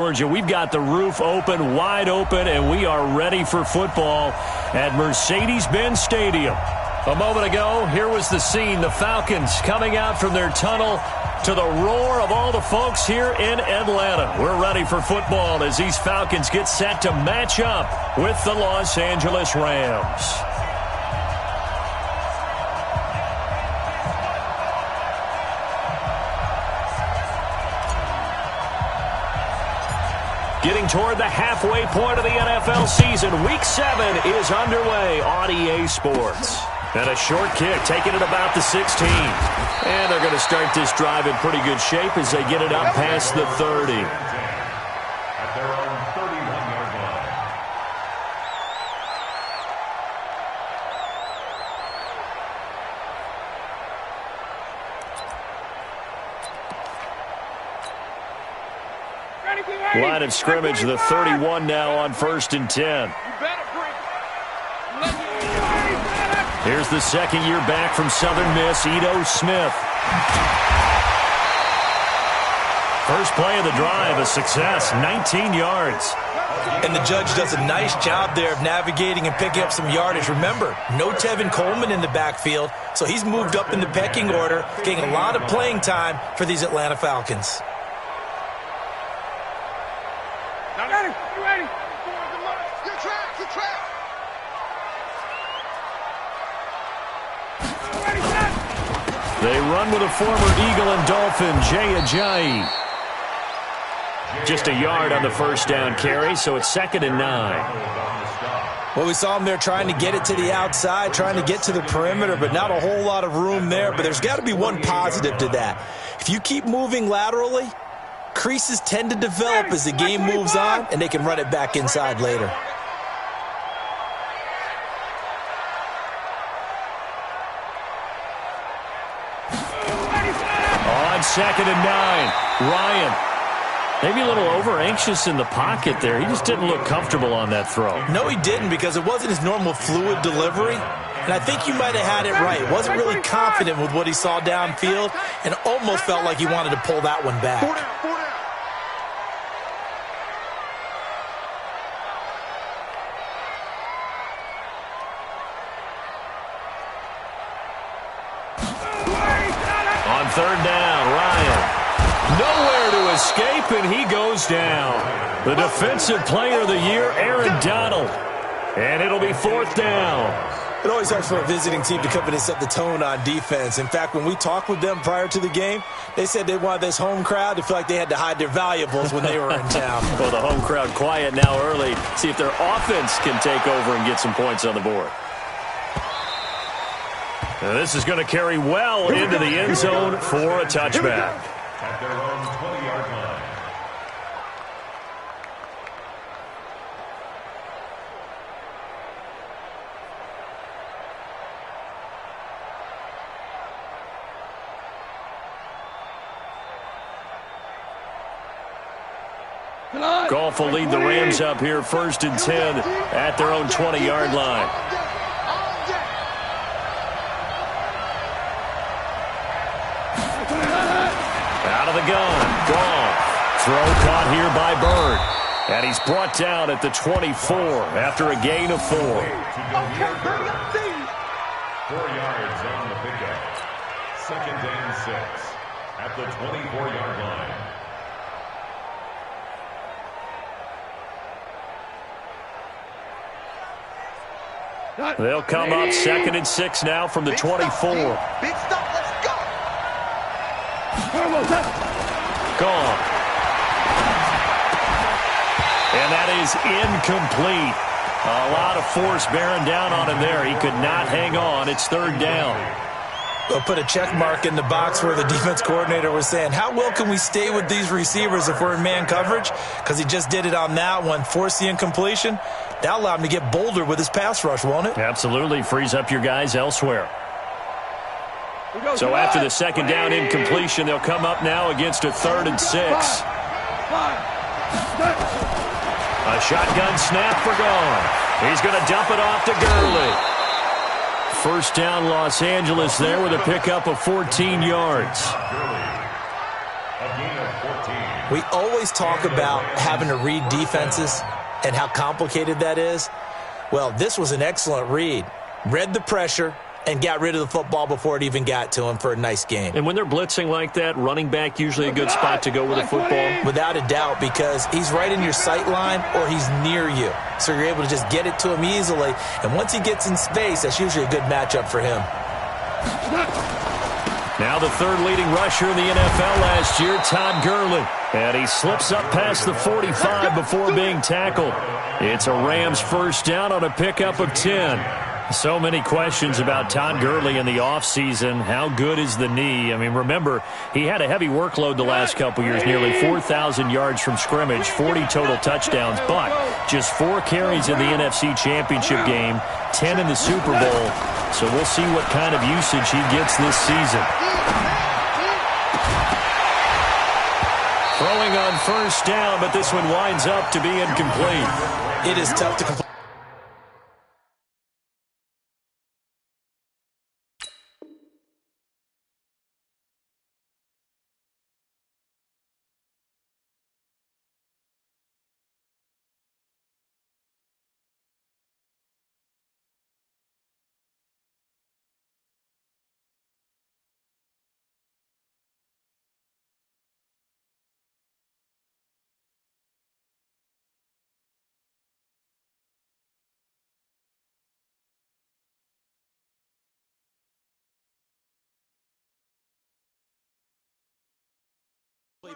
Georgia, we've got the roof open, wide open, and we are ready for football at Mercedes-Benz Stadium. A moment ago, here was the scene. The Falcons coming out from their tunnel to the roar of all the folks here in Atlanta. We're ready for football as these Falcons get set to match up with the Los Angeles Rams. Getting toward the halfway point of the NFL season. Week 7 is underway on EA Sports. And a short kick, taking it about the 16. And they're going to start this drive in pretty good shape as they get it up past the 30. At their own 31-yard line. Line of scrimmage, the 31 now on 1st and 10. Here's the second year back from Southern Miss, Ito Smith. First play of the drive, a success, 19 yards. And the judge does a nice job there of navigating and picking up some yardage. Remember, no Tevin Coleman in the backfield, so he's moved up in the pecking order, getting a lot of playing time for these Atlanta Falcons. You ready? Good track, good track. They run with a former Eagle and Dolphin, Jay Ajayi. Just a yard on the first down carry, so it's 2nd and 9. Well, we saw him there trying to get it to the outside, trying to get to the perimeter, but not a whole lot of room there. But there's got to be one positive to that. If you keep moving laterally, creases tend to develop as the game moves on, and they can run it back inside later. On 2nd and 9, Ryan. Maybe a little over-anxious in the pocket there. He just didn't look comfortable on that throw. No, he didn't, because it wasn't his normal fluid delivery. And I think you might have had it right. Wasn't really confident with what he saw downfield and almost felt like he wanted to pull that one back. On 3rd down, Ryan. Nowhere to escape, and he goes down. The defensive player of the year, Aaron Donald. And it'll be 4th down. It always helps for a visiting team to come in and set the tone on defense. In fact, when we talked with them prior to the game, they said they wanted this home crowd to feel like they had to hide their valuables when they were in town. Well, the home crowd quiet now early. See if their offense can take over and get some points on the board. Now this is going to carry well into the end zone for a touchback. At their own 20-yard line. Goff will lead the Rams up here 1st and 10 at their own 20-yard line. Out of the gun, Goff. Throw caught here by Bird. And he's brought down at the 24 after a gain of 4. 4 yards on the pickup. 2nd and 6 at the 24-yard line. They'll come up 2nd and 6 now from the 24. Big stop, let's go. Gone. And that is incomplete. A lot of force bearing down on him there. He could not hang on. It's 3rd down. They'll put a check mark in the box where the defense coordinator was saying, how well can we stay with these receivers if we're in man coverage? Because he just did it on that one, forced the incompletion. That'll allow him to get bolder with his pass rush, won't it? Absolutely. Frees up your guys elsewhere. So after the 2nd down incompletion, they'll come up now against a 3rd and 6. A shotgun snap for Gone. He's going to dump it off to Gurley. First down, Los Angeles there with a pickup of 14 yards. A gain of 14. We always talk about having to read defenses and how complicated that is. Well, this was an excellent read. Read the pressure and got rid of the football before it even got to him for a nice gain. And when they're blitzing like that, running back usually a good spot to go with a football? Without a doubt, because he's right in your sight line or he's near you. So you're able to just get it to him easily. And once he gets in space, that's usually a good matchup for him. Now the third leading rusher in the NFL last year, Todd Gurley. And he slips up past the 45 before being tackled. It's a Rams first down on a pickup of 10. So many questions about Todd Gurley in the offseason. How good is the knee? I mean, remember, he had a heavy workload the last couple years, nearly 4,000 yards from scrimmage, 40 total touchdowns, but just 4 carries in the NFC Championship game, 10 in the Super Bowl. So we'll see what kind of usage he gets this season. Throwing on first down, but this one winds up to be incomplete. It is tough to complete.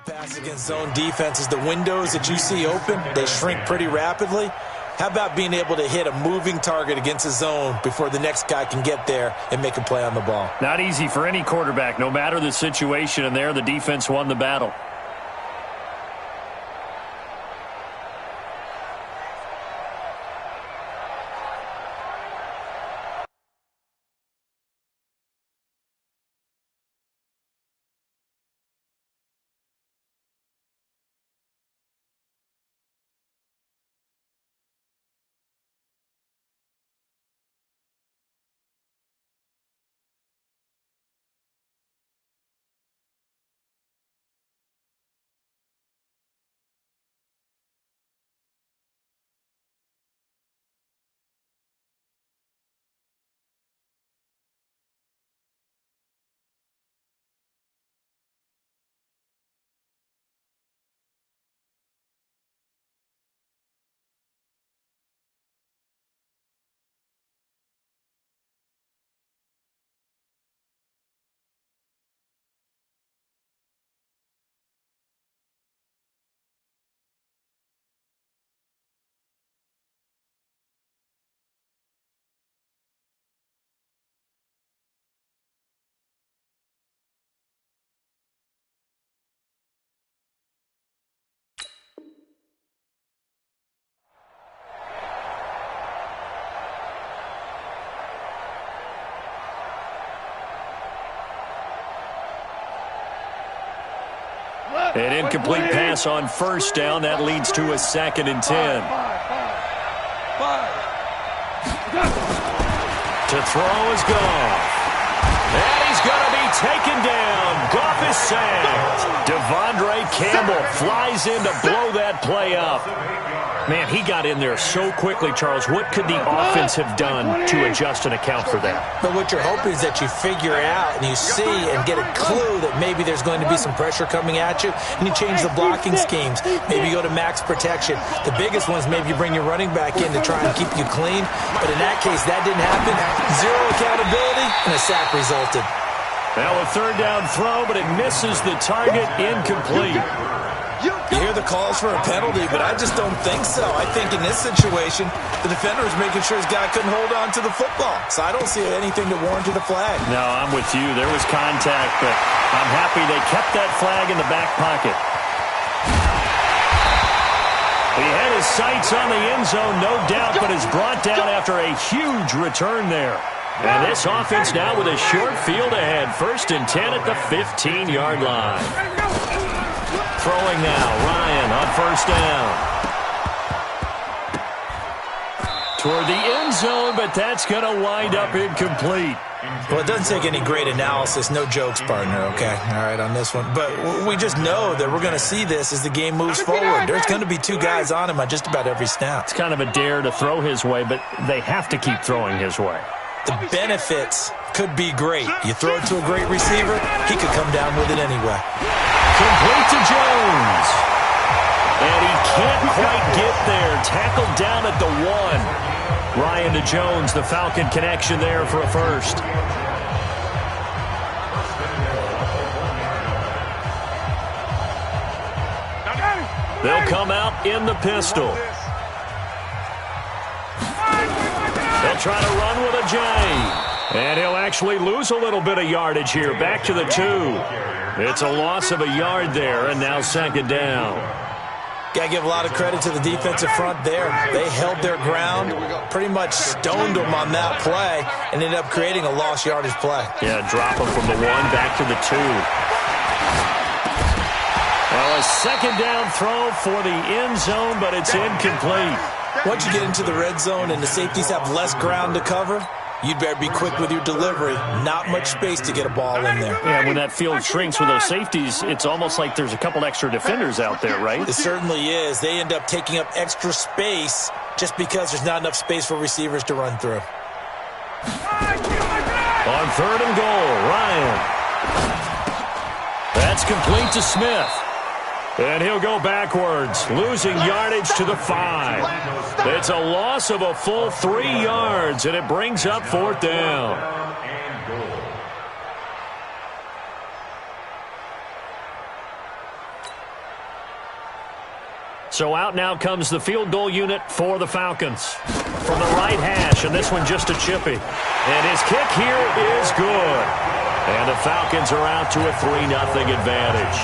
Pass against zone defenses, the windows that you see open, they shrink pretty rapidly. How about being able to hit a moving target against a zone before the next guy can get there and make a play on the ball? Not easy for any quarterback, no matter the situation, and there the defense won the battle. An incomplete pass on first down. That leads to a 2nd and 10. To throw is Goff. And he's going to be taken down. Goff is sacked. Devondre Campbell flies in to blow that play up. Man, he got in there so quickly, Charles. What could the offense have done to adjust and account for that? But what you're hoping is that you figure out and you see and get a clue that maybe there's going to be some pressure coming at you, and you change the blocking schemes. Maybe you go to max protection. The biggest one is maybe you bring your running back in to try and keep you clean. But in that case, that didn't happen. Zero accountability, and a sack resulted. Now a third down throw, but it misses the target, incomplete. You hear the calls for a penalty, but I just don't think so. I think in this situation, the defender was making sure his guy couldn't hold on to the football. So I don't see anything to warrant the flag. No, I'm with you. There was contact, but I'm happy they kept that flag in the back pocket. He had his sights on the end zone, no doubt, but is brought down after a huge return there. And this offense now with a short field ahead. 1st and 10 at the 15-yard line. Throwing now, Ryan on first down. toward the end zone, but that's going to wind up incomplete. Well, it doesn't take any great analysis. No jokes, partner, okay? All right, on this one. But we just know that we're going to see this as the game moves forward. There's going to be two guys on him on just about every snap. It's kind of a dare to throw his way, but they have to keep throwing his way. The benefits could be great. You throw it to a great receiver, he could come down with it anyway. Complete to Jones. And he can't quite get there. Tackled down at the 1. Ryan to Jones, the Falcon connection there for a first. They'll come out in the pistol. They'll try to run with a J. And he'll actually lose a little bit of yardage here. Back to the 2. It's a loss of a yard there, and now second down. Got to give a lot of credit to the defensive front there. They held their ground, pretty much stoned them on that play, and ended up creating a lost yardage play. Yeah, drop them from the 1 back to the 2. Well, a second down throw for the end zone, but it's incomplete. Once you get into the red zone and the safeties have less ground to cover, you'd better be quick with your delivery. Not much space to get a ball in there. Yeah, when that field shrinks with those safeties, it's almost like there's a couple extra defenders out there, right? It certainly is. They end up taking up extra space just because there's not enough space for receivers to run through. On 3rd and goal, Ryan. That's complete to Smith. And he'll go backwards, losing yardage to the 5. It's a loss of a full 3 yards, and it brings up 4th down. So out now comes the field goal unit for the Falcons. From the right hash, and this one just a chippy. And his kick here is good. And the Falcons are out to a 3-0 advantage.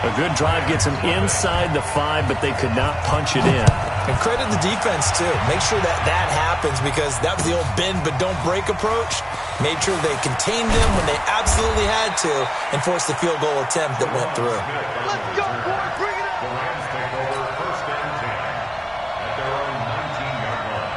A good drive gets them inside the 5, but they could not punch it in. And credit the defense, too. Make sure that that happens because that was the old bend but don't break approach. Made sure they contained them when they absolutely had to and forced the field goal attempt that went through. Let's go, boy. Bring it up. The Rams take over 1st and 10 at their own 19-yard line.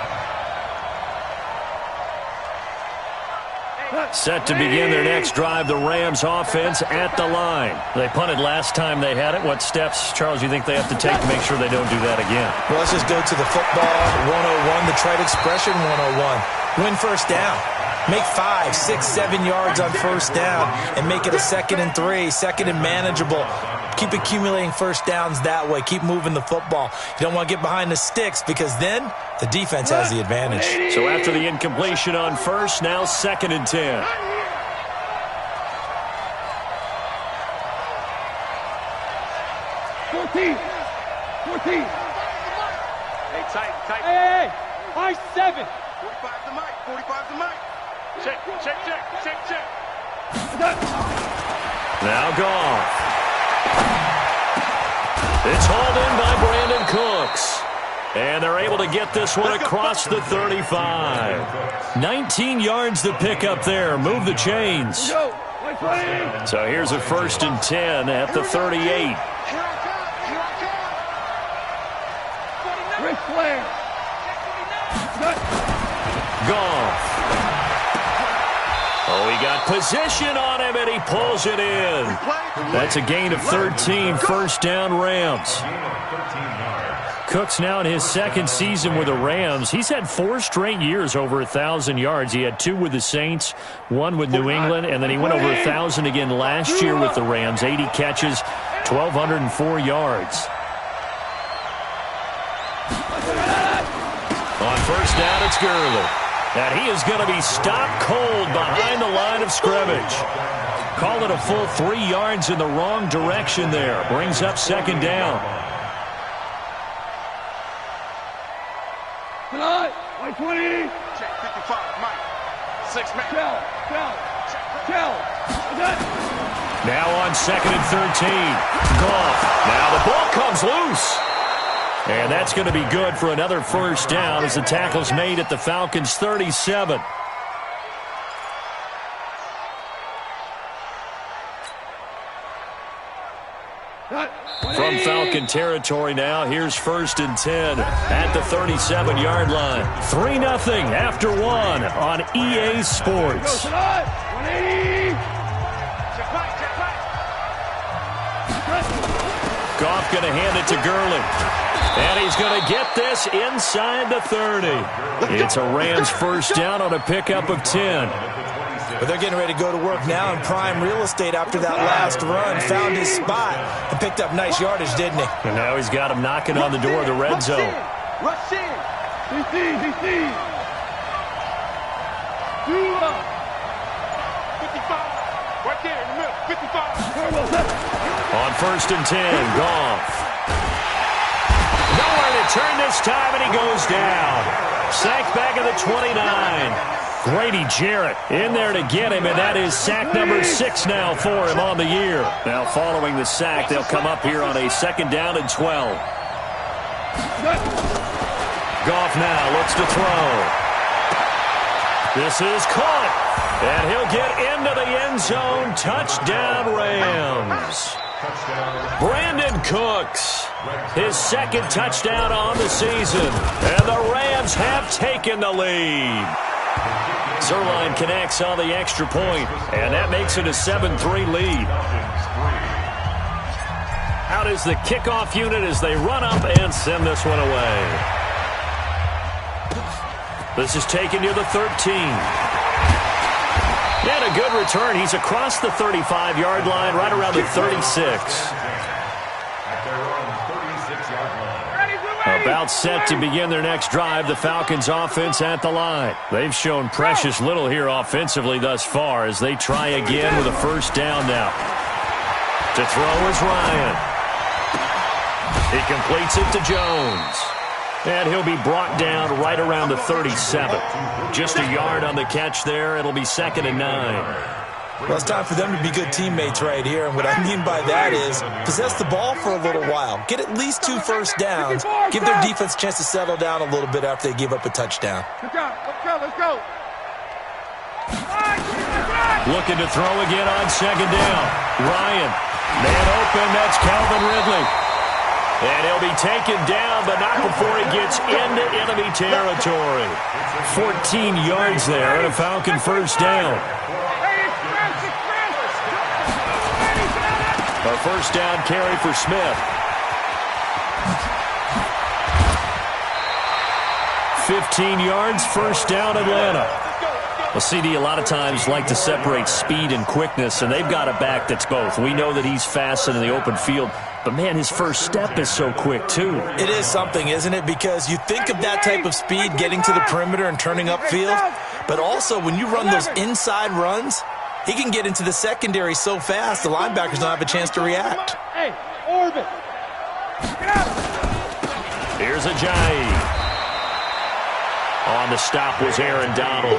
Set to begin their next drive, the Rams offense at the line. They punted last time they had it. What steps, Charles, you think they have to take to make sure they don't do that again? Well, let's just go to the football 101, the trite expression 101. Win first down. Make 5, 6, 7 yards on first down and make it a 2nd and 3, 2nd and manageable. Keep accumulating first downs that way. Keep moving the football. You don't want to get behind the sticks because then the defense has the advantage. So after the incompletion on first, now 2nd and 10. 14. Hey, tight. Hey. High 7. 45's the mic. 45's the mic. Check. Now Goff. It's hauled in by Brandon Cooks. And they're able to get this one across the 35. 19 yards to pick up there. Move the chains. So here's a 1st and 10 at the 38. Goff. Oh, he got position on him, and he pulls it in. That's a gain of 13, 1st down Rams. Cooks now in his 2nd season with the Rams. He's had 4 straight years over 1,000 yards. He had 2 with the Saints, 1 with New England, and then he went over 1,000 again last year with the Rams. 80 catches, 1,204 yards. On first down, it's Gurley. And he is going to be stopped cold behind the line of scrimmage. Call it a full 3 yards in the wrong direction there. Brings up 2nd down. Tonight, 20. Check 55, Mike. 6 man. Tell. Now on 2nd and 13. Goff. Now the ball comes loose. And that's going to be good for another 1st down as the tackle's made at the Falcons' 37. From Falcon territory now. Here's 1st and 10 at the 37-yard line. 3-0 after 1 on EA Sports. Goff going to hand it to Gurley. And he's going to get this inside the 30. It's a Rams first down on a pickup of 10. But they're getting ready to go to work now in prime real estate after that last run. Found his spot and picked up nice yardage, didn't he? And now he's got him knocking on the door of the red zone. Rush in. DC. 55. Right there in the middle. 55. On 1st and 10, Goff. Nowhere to turn this time, and he goes down. Sacked back at the 29. Grady Jarrett in there to get him, and that is sack number 6 now for him on the year. Now following the sack, they'll come up here on a 2nd down and 12. Goff now looks to throw. This is caught, and he'll get into the end zone. Touchdown, Rams. Brandon Cooks, his 2nd touchdown on the season, and the Rams have taken the lead. Zerline connects on the extra point, and that makes it a 7-3 lead. Out is the kickoff unit as they run up and send this one away. This is taken near the 13. And a good return. He's across the 35-yard line, right around the 36. About set to begin their next drive, the Falcons offense at the line. They've shown precious little here offensively thus far as they try again with a first down now. To throw is Ryan. He completes it to Jones. And he'll be brought down right around the 37. Just a yard on the catch there. It'll be 2nd and 9. Well, it's time for them to be good teammates right here. And what I mean by that is possess the ball for a little while. Get at least 2 first downs. Give their defense a chance to settle down a little bit after they give up a touchdown. Let's go. Looking to throw again on 2nd down. Ryan. Man open. That's Calvin Ridley. And he'll be taken down, but not before he gets into enemy territory. 14 yards there and a Falcon first down. A first down carry for Smith. 15 yards, first down Atlanta. Well, CD a lot of times like to separate speed and quickness, and they've got a back that's both. We know that he's fast in the open field, but, man, his first step is so quick, too. It is something, isn't it? Because you think of that type of speed getting to the perimeter and turning upfield, but also when you run those inside runs, he can get into the secondary so fast the linebackers don't have a chance to react. Hey, orbit. Here's Ajayi. On the stop was Aaron Donald.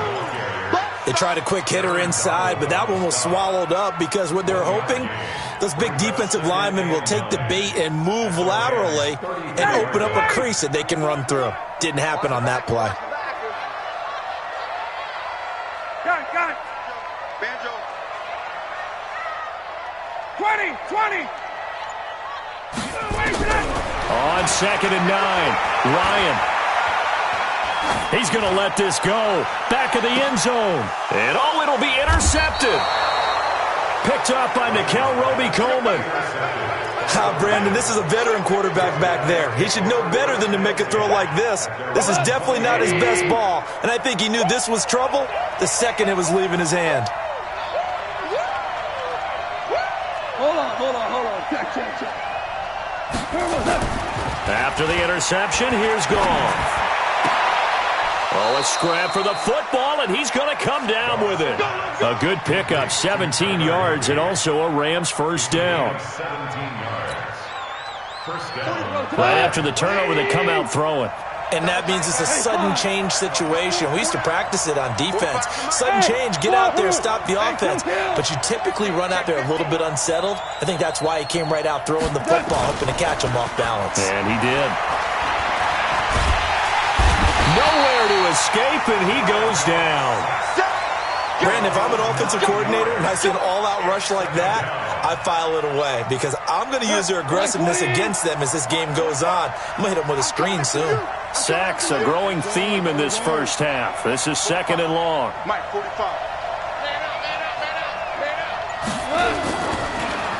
They tried a quick hitter inside, but that one was swallowed up because what they're hoping, those big defensive linemen will take the bait and move laterally and open up a crease that they can run through. Didn't happen on that play. Got it. Banjo. 20. On 2nd and 9, Ryan. He's going to let this go. Back of the end zone. And, it'll be intercepted. Picked up by Nickel Roby-Coleman. Brandon, this is a veteran quarterback back there. He should know better than to make a throw like this. This is definitely not his best ball. And I think he knew this was trouble the second it was leaving his hand. Hold on. Check. After the interception, here's Goff. A scrap for the football, and he's going to come down with it. A good pickup, 17 yards, and also a Rams first down. Right after the turnover, they come out throwing. And that means it's a sudden change situation. We used to practice it on defense. Sudden change, get out there, stop the offense. But you typically run out there a little bit unsettled. I think that's why he came right out throwing the football, hoping to catch him off balance. And he did. Nowhere to escape, and he goes down. Brandon, if I'm an offensive coordinator and I see an all-out rush like that, I file it away because I'm going to use their aggressiveness against them as this game goes on. I'm going to hit them with a screen soon. Sacks, a growing theme in this first half. This is 2nd and long. Mike, 45.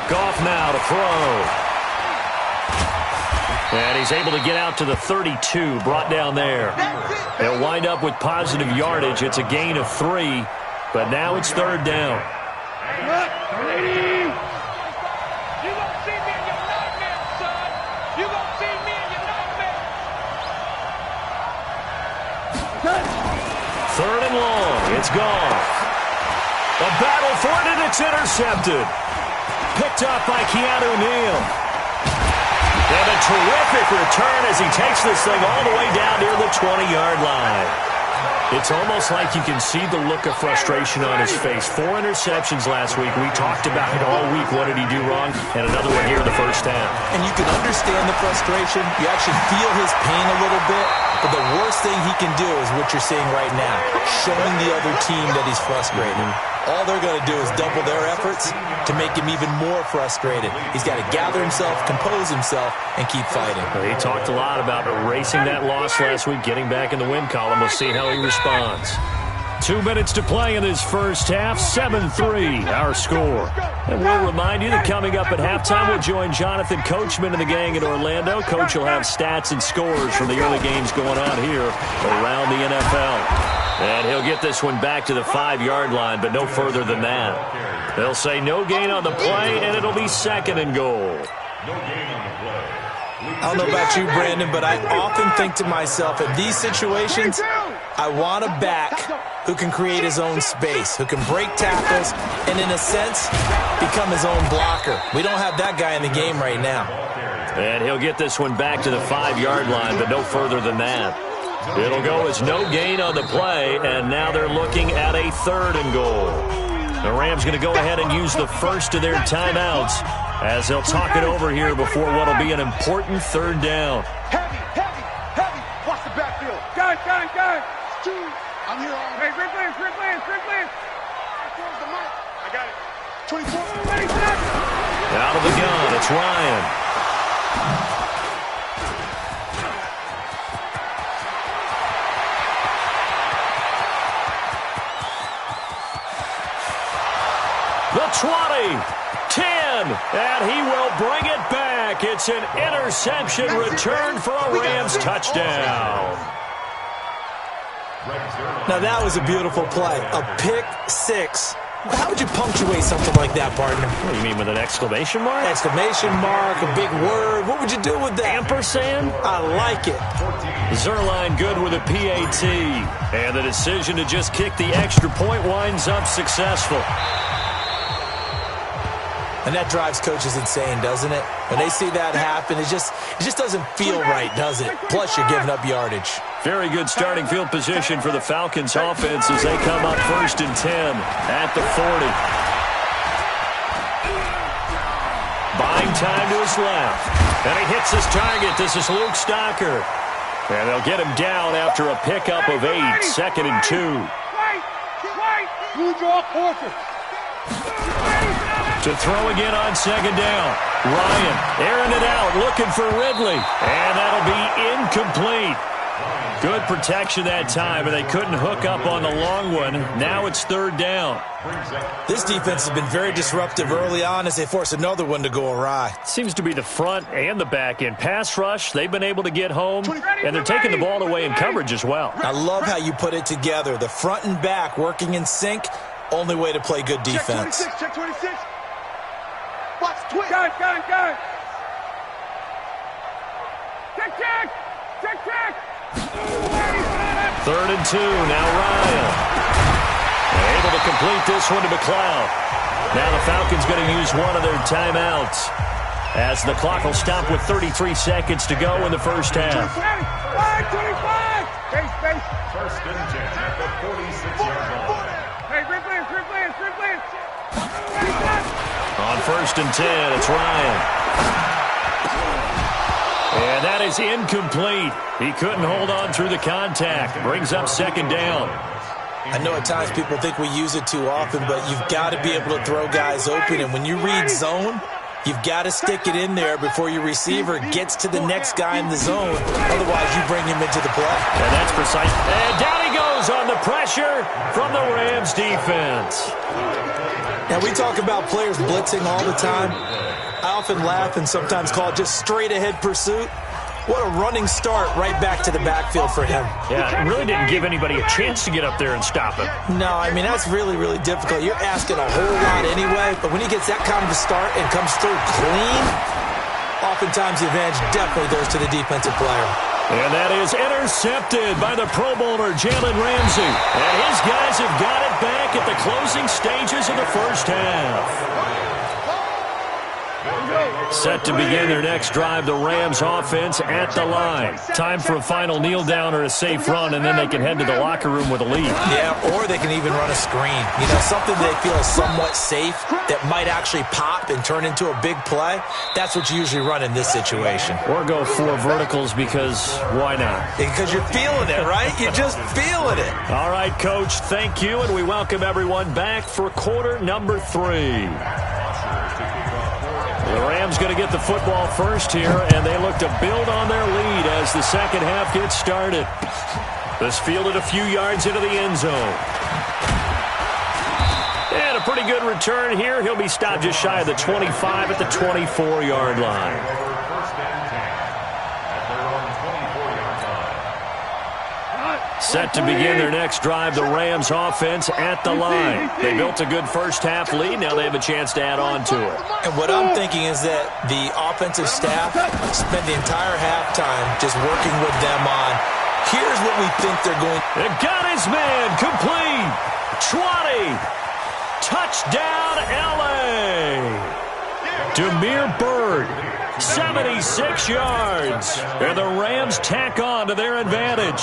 Goff now to throw. And he's able to get out to the 32, brought down there. They'll wind up with positive yardage. It's a gain of 3, but now it's 3rd down. You gonna see me in your nightmare, son. You gonna see me in your nightmare. 3rd and long. It's gone. A battle for it, and it's intercepted. Picked up by Keanu Neal. And a terrific return as he takes this thing all the way down near the 20-yard line. It's almost like you can see the look of frustration on his face. 4 interceptions last week. We talked about it all week. What did he do wrong? And another one here in the first half. And you can understand the frustration. You actually feel his pain a little bit. But the worst thing he can do is what you're seeing right now, showing the other team that he's frustrated. All they're going to do is double their efforts to make him even more frustrated. He's got to gather himself, compose himself, and keep fighting. He talked a lot about erasing that loss last week, getting back in the win column. We'll see how he responds. 2 minutes to play in this first half, 7-3, our score. And we'll remind you that coming up at halftime, we'll join Jonathan Coachman and the gang in Orlando. Coach will have stats and scores from the early games going on here around the NFL. And he'll get this one back to the 5-yard line, but no further than that. They'll say no gain on the play, and it'll be 2nd and goal. No gain on the play. I don't know about you, Brandon, but I often think to myself, in these situations, I want a back who can create his own space, who can break tackles, and in a sense, become his own blocker. We don't have that guy in the game right now. And he'll get this one back to the 5-yard line, but no further than that. It'll go as no gain on the play, and now they're looking at a 3rd and goal. The Rams going to go ahead and use the first of their timeouts as they'll talk it over here before what will be an important 3rd down. Heavy. Watch the backfield. Gun. I'm here all day. Quick lance. I got it. 24. Out of the gun, it's Ryan. The 20, 10, and he will bring it back. It's an interception return for a Rams touchdown. Now, that was a beautiful play, a pick 6. How would you punctuate something like that, partner? What do you mean, with an exclamation mark? Exclamation mark, a big word. What would you do with that? Ampersand? I like it. Zerline good with a PAT. And the decision to just kick the extra point winds up successful. And that drives coaches insane, doesn't it? When they see that happen, it just doesn't feel right, does it? Plus, you're giving up yardage. Very good starting field position for the Falcons offense as they come up 1st and 10 at the 40. Buying time to his left. And he hits his target. This is Luke Stocker. And they'll get him down after a pickup of 8, 2nd and 2. You draw quarter. To throw again on 2nd down. Ryan airing it out, looking for Ridley. And that'll be incomplete. Good protection that time, and they couldn't hook up on the long one. Now it's 3rd down. This defense has been very disruptive early on as they force another one to go awry. Seems to be the front and the back end. Pass rush, they've been able to get home, and they're taking the ball away in coverage as well. I love how you put it together. The front and back working in sync, only way to play good defense. Check 26. Watch twitch. Gun. Check. 3rd and 2, now Ryan. Able to complete this one to McLeod. Now the Falcons going to use one of their timeouts as the clock will stop with 33 seconds to go in the first half. 25. Space. 1st and 10 at the 46-yard line. Hey, quick lance. On 1st and 10, it's Ryan. And that is incomplete. He couldn't hold on through the contact. Brings up 2nd down. I know at times people think we use it too often, but you've got to be able to throw guys open. And when you read zone, you've got to stick it in there before your receiver gets to the next guy in the zone. Otherwise, you bring him into the play. And that's precise. And down he goes on the pressure from the Rams defense. Now, we talk about players blitzing all the time. I often laugh and sometimes call it just straight-ahead pursuit. What a running start right back to the backfield for him. Yeah, it really didn't give anybody a chance to get up there and stop him. No, I mean, that's really, really difficult. You're asking a whole lot anyway, but when he gets that kind of a start and comes through clean, oftentimes the advantage definitely goes to the defensive player. And that is intercepted by the Pro Bowler, Jalen Ramsey. And his guys have got it back at the closing stages of the first half. Set to begin their next drive, the Rams offense at the line. Time for a final kneel down or a safe run, and then they can head to the locker room with a lead. Yeah, or they can even run a screen. You know, something they feel is somewhat safe that might actually pop and turn into a big play. That's what you usually run in this situation. Or go 4 verticals because why not? Because you're feeling it, right? You're just feeling it. All right, Coach, thank you, and we welcome everyone back for quarter number 3. The Rams going to get the football first here, and they look to build on their lead as the second half gets started. This fielded a few yards into the end zone. And a pretty good return here. He'll be stopped just shy of the 25 at the 24-yard line. Set to begin their next drive, the Rams offense at the line. They built a good first half lead. Now they have a chance to add on to it. And what I'm thinking is that the offensive staff spent the entire halftime just working with them on, here's what we think they're going. It got his man complete. 20. Touchdown, L.A. Demir Bird, 76 yards. And the Rams tack on to their advantage.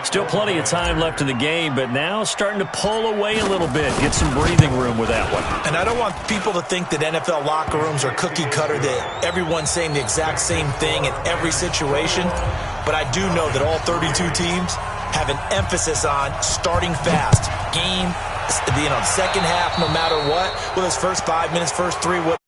Still plenty of time left in the game, but now starting to pull away a little bit. Get some breathing room with that one. And I don't want people to think that NFL locker rooms are cookie cutter, that everyone's saying the exact same thing in every situation. But I do know that all 32 teams have an emphasis on starting fast. Game, second half, no matter what. Well, those first 5 minutes, first 3, what